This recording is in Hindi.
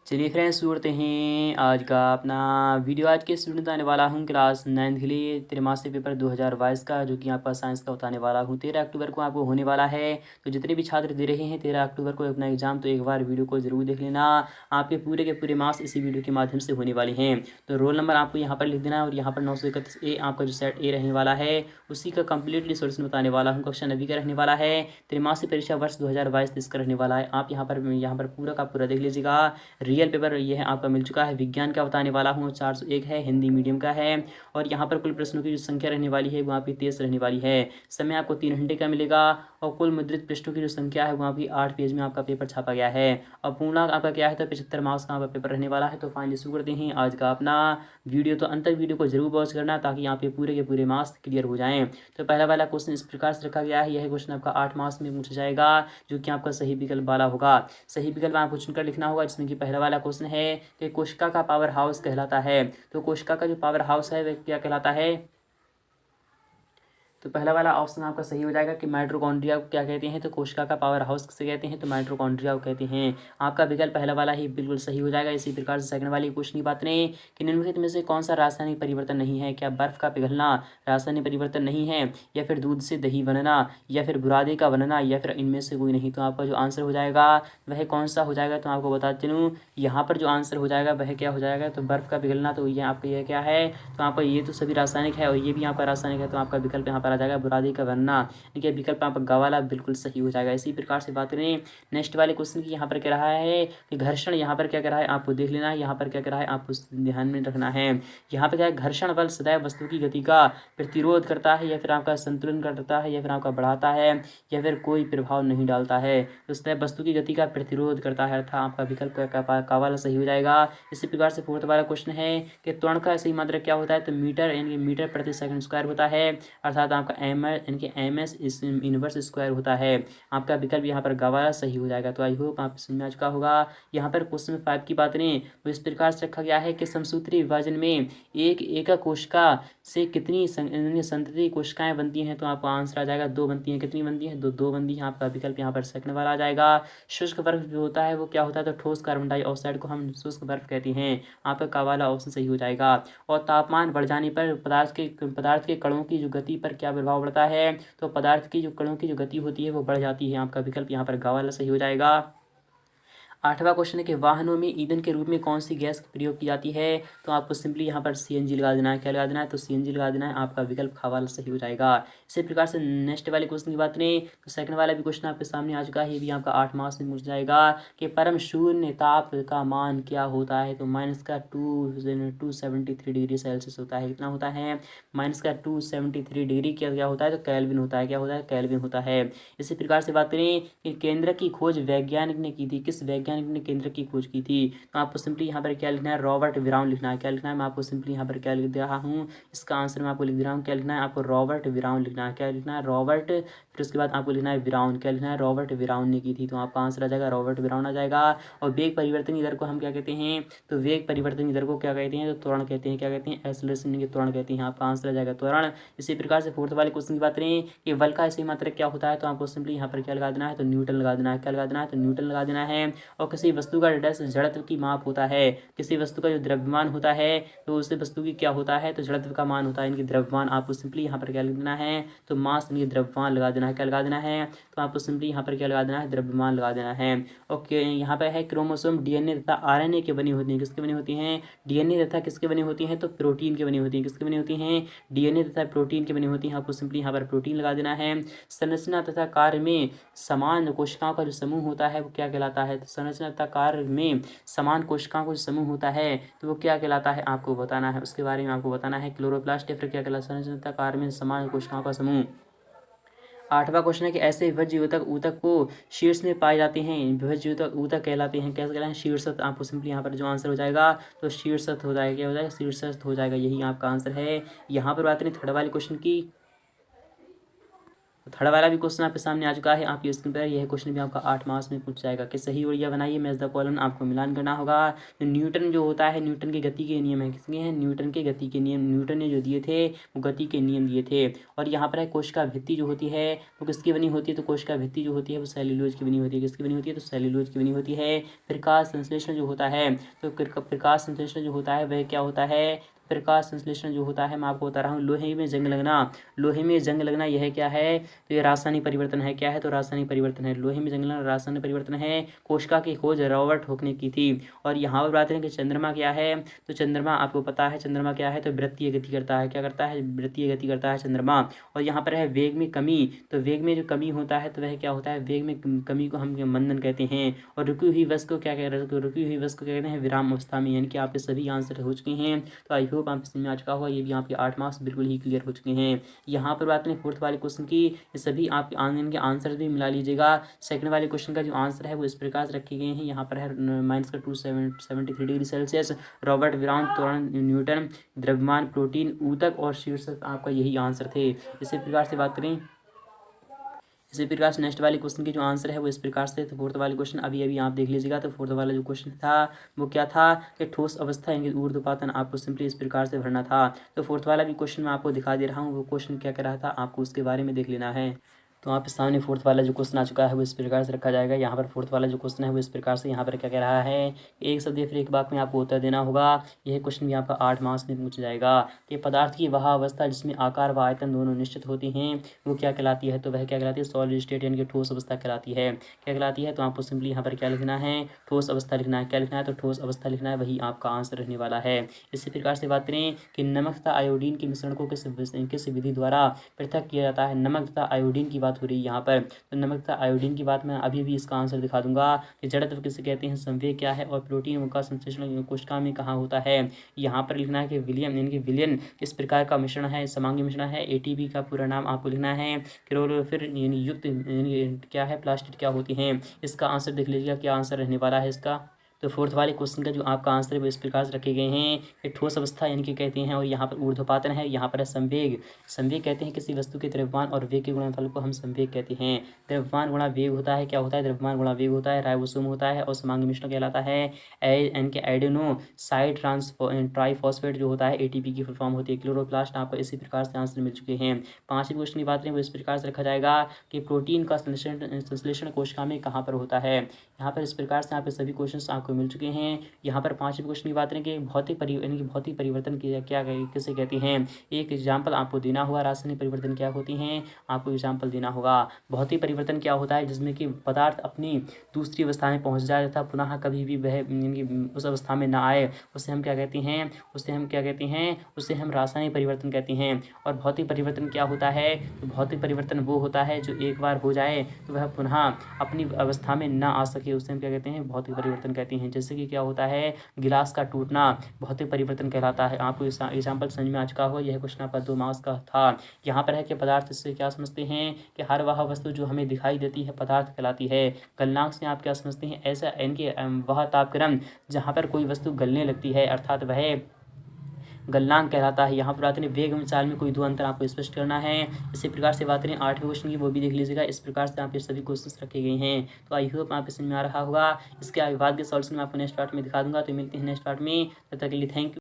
चलिए फ्रेंड्स शुरू करते हैं आज का अपना वीडियो। आज के स्टूडेंट आने वाला हूँ क्लास 9 के लिए त्रैमासिक पेपर 2022 का, जो कि आपका साइंस का बताने वाला हूँ। 13 अक्टूबर को आपको होने वाला है। तो जितने भी छात्र दे रहे हैं 13 अक्टूबर को अपना एग्जाम, तो एक बार वीडियो को जरूर देख लेना। आपके पूरे के पूरे मार्क्स इसी वीडियो के माध्यम से होने वाले हैं। तो रोल नंबर आपको यहाँ पर लिख देना है और यहाँ पर 931 आपका जो सेट ए रहने वाला है उसी का कंप्लीटली सोल्यूशन बताने वाला हूँ। कक्षा 9 का रहने वाला है। त्रैमासिक परीक्षा वर्ष 2022 इसका रहने वाला है। आप यहाँ पर पूरा का पूरा देख लीजिएगा। रियल पेपर ये है आपका मिल चुका है। विज्ञान का बताने वाला हूँ 401 है, हिंदी मीडियम का है। और यहाँ पर कुल प्रश्नों की जो संख्या रहने वाली है वहाँ पे 23 रहने वाली है। समय आपको 3 घंटे का मिलेगा और कुल मुद्रित पृष्ठों की जो संख्या है वहाँ भी 8 पेज में आपका पेपर छापा गया है। और पूर्णांक आपका क्या है, तो 75 मार्क्स का आपका पेपर रहने वाला है। तो फाइनली शुरू करते हैं आज का अपना वीडियो। तो अंत तक वीडियो को जरूर वॉच करना ताकि यहाँ पे पूरे के पूरे मार्क्स क्लियर हो जाएं। तो पहला वाला क्वेश्चन इस प्रकार से रखा गया है। यह क्वेश्चन आपका 8 मार्क्स में पूछा जाएगा, जो कि आपका सही विकल्प वाला होगा। सही विकल्प आपको चुनकर लिखना होगा, जिसमें कि पहला वाला क्वेश्चन है कि कोशिका का पावर हाउस कहलाता है। तो कोशिका का जो पावर हाउस है वह क्या कहलाता है। तो पहला वाला ऑप्शन आपका सही हो जाएगा कि माइटोकॉन्ड्रिया को क्या कहते हैं, तो कोशिका का पावर हाउस किसे कहते हैं, तो माइटोकॉन्ड्रिया को कहते हैं। आपका विकल्प पहला वाला ही बिल्कुल सही हो जाएगा। इसी प्रकार से सेकंड वाली क्वेश्चन की बात करें कि निम्नलिखित में से कौन सा रासायनिक परिवर्तन नहीं है। क्या बर्फ का पिघलना रासायनिक परिवर्तन नहीं है, या फिर दूध से दही बनना, या फिर बुरादे का बनना, या फिर इनमें से कोई नहीं। तो आपका जो आंसर हो जाएगा वह कौन सा हो जाएगा, तो आपको बताते चलूँ यहाँ पर जो आंसर हो जाएगा वह क्या हो जाएगा, तो बर्फ का पिघलना। तो ये आपका यह क्या है, तो आपका ये तो सभी रासायनिक है और ये भी आपका रासायनिक है। तो आपका विकल्प यहाँ पर आ जाएगा बुरादे का बनना। ठीक है, विकल्प यहाँ पर ग वाला बिल्कुल सही हो जाएगा। इसी प्रकार से बात करें नेक्स्ट वाले क्वेश्चन की। यहाँ पर कह रहा है कि घर्षण यहाँ पर क्या कह रहा है, आपको देख लेना है। यहाँ पर क्या कह रहा है आपको ध्यान में रखना है। यहाँ पर क्या है, घर्षण बल सदैव वस्तु की गति का प्रतिरोध करता है, या फिर आपका संतुलन करता है, या फिर आपका बढ़ाता है, या फिर कोई प्रभाव नहीं डालता है। तो सदैव वस्तु की गति का प्रतिरोध करता है, अर्थात आपका विकल्प का वाला सही हो जाएगा। इसी प्रकार से फोर्थ वाला क्वेश्चन है कि त्वरण का सही मात्रक क्या होता है, तो मीटर यानी मीटर प्रति सेकंड स्क्वायर होता है, अर्थात आपका एम एस इनवर्स स्क्वायर होता है। आपका विकल्प यहाँ पर गवारा सही हो जाएगा। तो आई होप आप समझ में आ चुका होगा। यहाँ पर क्वेश्चन 5 की बात करें तो इस प्रकार से रखा गया है कि समसूत्री विभाजन में एक कोशिका से कितनी संतति कोशिकाएं बनती हैं। तो आपका आंसर आ जाएगा 2 बनती हैं। कितनी बनती हैं, दो बनती हैं। आपका विकल्प यहाँ पर सेकंड वाला आ जाएगा। शुष्क बर्फ जो होता है वो क्या होता है, तो ठोस कार्बन डाइऑक्साइड को हम शुष्क बर्फ कहते हैं। आपका का वाला ऑप्शन सही हो जाएगा। और तापमान बढ़ जाने पर पदार्थ के कणों की जो गति पर क्या प्रभाव पड़ता है, तो पदार्थ की जो कणों की जो गति होती है वो बढ़ जाती है। आपका विकल्प यहाँ पर ग वाला सही हो जाएगा। 8वां क्वेश्चन है कि वाहनों में ईंधन के रूप में कौन सी गैस का प्रयोग की जाती है। तो आपको सिंपली यहाँ पर सीएनजी लगा देना है। क्या लगा देना है, तो सीएनजी लगा देना है। आपका विकल्प ख वाला सही हो जाएगा। इसी प्रकार से नेक्स्ट वाले क्वेश्चन की बात करें तो सेकंड वाला भी क्वेश्चन आपके सामने आ चुका है। ये भी आपका 8 मार्क्स में पूछ जाएगा कि परम शून्य ताप का मान क्या होता है। तो -273 डिग्री सेल्सियस होता है। कितना होता है, -273 डिग्री क्या होता है, तो केल्विन होता है। क्या होता है, केल्विन होता है। इसी प्रकार से बात करें कि केंद्र की खोज वैज्ञानिक ने की थी। किस वैज्ञानिक ने केंद्र की खोज की थी, तो आपको सिंपली यहाँ पर क्या लिखना है, रॉबर्ट ब्राउन लिखना है। क्या लिखना है, मैं आपको सिंपली यहाँ पर क्या लिख दे रहा हूँ, इसका आंसर मैं आपको लिख दे रहा हूँ। क्या लिखना है, आपको रॉबर्ट ब्राउन लिखना है। क्या लिखना है, रॉबर्ट, फिर उसके बाद आपको लिखना है ब्राउन। क्या लिखना है, रॉबर्ट ब्राउन ने की थी। तो आपका आंसर आ जाएगा रॉबर्ट ब्राउन आ जाएगा। और वेग परिवर्तन दर को हम क्या कहते हैं, तो वेग परिवर्तन दर को क्या कहते हैं, तो त्वरण कहते हैं। क्या कहते हैं, एक्सेलरेशन के त्वरण कहते हैं। आपका आंसर आ जाएगा त्वरण। इसी प्रकार से फोर्थ वाले क्वेश्चन की बात करें कि बल का सही मात्रक क्या होता है, तो आपको सिंपली यहाँ पर क्या लगा देना है, तो न्यूटन लगा देना है। क्या लगा देना है, तो न्यूटन लगा देना है। और किसी वस्तु का जड़त्व की माप होता है। किसी वस्तु का जो द्रव्यमान होता है तो उस वस्तु की क्या होता है, तो जड़त्व का मान होता है, इनकी द्रव्यमान। आपको सिंपली यहाँ पर क्या लिख देना है, तो मास इनकी द्रव्यमान लगा देना है। क्या लगा देना है, तो आपको सिंपली यहाँ पर क्या लगा देना है, द्रव्यमान लगा देना है। ओके, यहाँ पर है क्रोमोसोम डीएनए तथा आरएनए के बनी होती हैं। किसके बनी होती हैं, डीएनए तथा किसके बनी होती हैं, तो प्रोटीन के बनी होती हैं। किसके बनी होती हैं, डीएनए तथा प्रोटीन के बनी होती हैं। आपको सिंपली यहाँ पर प्रोटीन लगा देना है। संरचना तथा कार्य में समान कोशिकाओं का जो समूह होता है वो क्या कहलाता है, तो संरचना तथा कार्य में समान कोशिकाओं का जो समूह होता है तो वो क्या कहलाता है, आपको बताना है। उसके बारे में आपको बताना है। क्लोरोप्लास्ट या फिर क्या कहलाता है, संरचना तथा कार्य में समान कोशिकाओं का समूह। 8वां क्वेश्चन है कि ऐसे विभज्य ऊतक ऊतक को शीर्ष में पाए जाते हैं। विभज्य ऊतक ऊतक कहलाते हैं। कैसे कहलाते हैं, शीर्षस्थ। आपको सिंपली यहाँ पर जो आंसर हो जाएगा तो शीर्षस्थ हो जाएगा। क्या हो जाएगा, शीर्षस्थ हो जाएगा। यही आपका आंसर है। यहाँ पर बात करें थर्ड वाले क्वेश्चन की तो थर्ड वाला भी क्वेश्चन आपके सामने आ चुका है आपकी स्क्रीन पर। यह क्वेश्चन भी आपका 8 मार्क्स में पूछ जाएगा कि सही और या बनाइए मैच द कॉलम, आपको मिलान करना होगा। तो न्यूटन जो होता है, न्यूटन के गति के नियम है, किसके हैं? न्यूटन के गति के नियम। न्यूटन ने जो दिए थे वो गति के नियम दिए थे। और यहाँ पर है कोशिका भित्ति जो होती है वो किसकी बनी होती है? तो कोशिका भित्ति जो होती है वो सेल्यूलोज की बनी होती है। किसकी बनी होती है? तो सेल्यूलोज की बनी होती है। प्रकाश संश्लेषण जो होता है, तो प्रकाश संश्लेषण जो होता है वह क्या होता है? प्रकाश संश्लेषण जो होता है मैं आपको बता रहा हूँ, लोहे में जंग लगना। लोहे में जंग लगना यह क्या है? तो ये रासायनिक परिवर्तन है। क्या है? तो रासायनिक परिवर्तन है। लोहे में जंग लगना रासायनिक परिवर्तन है। कोशिका की खोज रॉबर्ट हुक ने की थी। और यहाँ पर बात करें कि चंद्रमा क्या है, तो चंद्रमा आपको पता है चंद्रमा क्या है? तो वृत्तीय गति करता है। क्या करता है? वृत्तीय गति करता है चंद्रमा। और यहाँ पर है वेग में कमी, तो वेग में जो कमी होता है तो वह क्या होता है? वेग में कमी को हम मंदन कहते हैं। और रुकी हुई वस्तु को क्या कह रहे हैं? रुकी हुई वस्तु को कहते हैं विराम अवस्था में। यानी कि आपके सभी आंसर हो चुके हैं। तो आई होप आप समझ में आ चुका होगा। ये भी आपके 8 मार्क्स बिल्कुल ही क्लियर हो चुके हैं। यहाँ पर बात करें फोर्थ वाले क्वेश्चन की, ये सभी आपके ऑनलाइन के आंसर भी मिला लीजिएगा। सेकंड वाले क्वेश्चन का जो आंसर है वो इस प्रकार से रखे गए हैं। यहाँ पर है -273 डिग्री सेल्सियस, रॉबर्ट ब्राउन, त्वरण न्यूटन, द्रव्यमान, प्रोटीन, ऊतक और शीर्षक, आपका यही आंसर थे। इसी प्रकार से बात करें, इसी प्रकार से नेक्स्ट वाले क्वेश्चन के जो आंसर है वो इस प्रकार से। तो फोर्थ वाले क्वेश्चन अभी आप देख लीजिएगा। तो फोर्थ वाला जो क्वेश्चन था वो क्या था कि ठोस अवस्था यानी ऊर्ध्वपातन आपको सिंपली इस प्रकार से भरना था। तो फोर्थ वाला भी क्वेश्चन मैं आपको दिखा दे रहा हूँ, वो क्वेश्चन क्या कर रहा था आपको उसके बारे में देख लेना है। तो आपके सामने फोर्थ वाला जो क्वेश्चन आ चुका है वो इस प्रकार से रखा जाएगा। यहाँ पर फोर्थ वाला जो क्वेश्चन है वो इस प्रकार से यहाँ पर क्या कह रहा है, एक शब्द या फिर एक वाक्य में आपको उत्तर देना होगा। यह क्वेश्चन भी आपका 8 मार्क्स में पूछ जाएगा कि पदार्थ की वह अवस्था जिसमें आकार व आयतन दोनों निश्चित होती हैं वो क्या कहलाती है? तो वह क्या कहलाती है? सॉलिड स्टेट यानी कि ठोस अवस्था कहलाती है। क्या कहलाती है? तो आपको सिंपली यहाँ पर क्या लिखना है? ठोस अवस्था लिखना है। क्या लिखना है? तो ठोस अवस्था लिखना है, वही आपका आंसर रहने वाला है। इसी प्रकार से बात करें कि नमक तथा आयोडीन के मिश्रण को किस विधि द्वारा पृथक किया जाता है? नमक तथा आयोडीन की बात हो रही है यहाँ पर। तो नमक तथा आयोडीन की बात मैं अभी इसका आंसर दिखा दूंगा कि जड़त्व किसे कहते हैं, संवेग क्या है, और प्रोटीन का संश्लेषण कोशिका में कहाँ होता है। यहाँ पर लिखना है कि विलियम यानी कि विलियन किस प्रकार का मिश्रण है, समांगी मिश्रण है। एटीपी का पूरा नाम आपको लिखना है। क्लोरोफिल यानी युक्त यानी क्या है, प्लास्टिक क्या होती हैं। इसका आंसर देख लीजिएगा क्या आंसर रहने वाला है इसका। तो फोर्थ वाले क्वेश्चन का जो आपका आंसर है वो इस प्रकार से रखे गए हैं कि ठोस अवस्था यानी कि कहते हैं, और यहाँ पर ऊर्ध्वपातन है, यहाँ पर है संवेग। संवेग कहते हैं किसी वस्तु के द्रव्यमान और वेग के गुणनफल को हम संवेग कहते हैं। द्रव्यमान गुणा वेग होता है, क्या होता है? द्रव्यमान गुणा वेग होता है, राइबोसोम होता है, और समांगी मिश्रण कहलाता है एन के एडेनोसाइड ट्राइफॉस्फेट जो होता है एटीपी की फुल फॉर्म होती है क्लोरोप्लास्ट। आपको इसी प्रकार से आंसर मिल चुके हैं। पांचवें क्वेश्चन की बात करें वो इस प्रकार से रखा जाएगा कि प्रोटीन का संश्लेषण कोशिका में कहाँ पर होता है। यहाँ पर इस प्रकार से आपके सभी क्वेश्चन आपको मिल चुके हैं। यहाँ पर पांचवें क्वेश्चन की बात करें कि भौतिक परिवर्तन क्या किसे कहते हैं। एक एग्जाम्पल आपको देना होगा। रासायनिक परिवर्तन क्या होती हैं, आपको एग्जाम्पल देना होगा। भौतिक परिवर्तन क्या होता है? जिसमें कि पदार्थ अपनी दूसरी अवस्था में पहुँच जाए तथा पुनः कभी भी वह उस अवस्था में ना आए, उसे हम क्या कहते हैं? उसे हम रासायनिक परिवर्तन कहते हैं। और भौतिक परिवर्तन क्या होता है? तो भौतिक परिवर्तन वो होता है जो एक बार हो जाए तो वह पुनः अपनी अवस्था में ना आ सके, उसे हम क्या कहते हैं? भौतिक परिवर्तन कहते हैं। जैसे कि क्या होता है, गिलास का टूटना भौतिक परिवर्तन कहलाता है। आपको एग्जाम्पल समझ में आ चुका हो। यह क्वेश्चन आपका 2 मार्क्स का था। यहाँ पर है कि पदार्थ से क्या समझते हैं कि हर वह वस्तु जो हमें दिखाई देती है पदार्थ कहलाती है। गलनांक से आप क्या समझते हैं? ऐसा इनके वह तापक्रम जहाँ पर कोई वस्तु गलने लगती है अर्थात वह गलनांक कहलाता है। यहाँ पर बात करें वेग में चाल में कोई दो अंतर आपको स्पष्ट करना है। इसी प्रकार से बात करें 8वें क्वेश्चन की, वो भी देख लीजिएगा। इस प्रकार से आपके सभी क्वेश्चन रखे गए हैं। तो आई होप आपको समझ में आ रहा होगा। इसके बाद के सॉल्यूशन मैं आपको नेक्स्ट पार्ट में दिखा दूंगा। तो मिलते हैं नेक्स्ट पार्ट में, तब तक के लिए थैंक यू।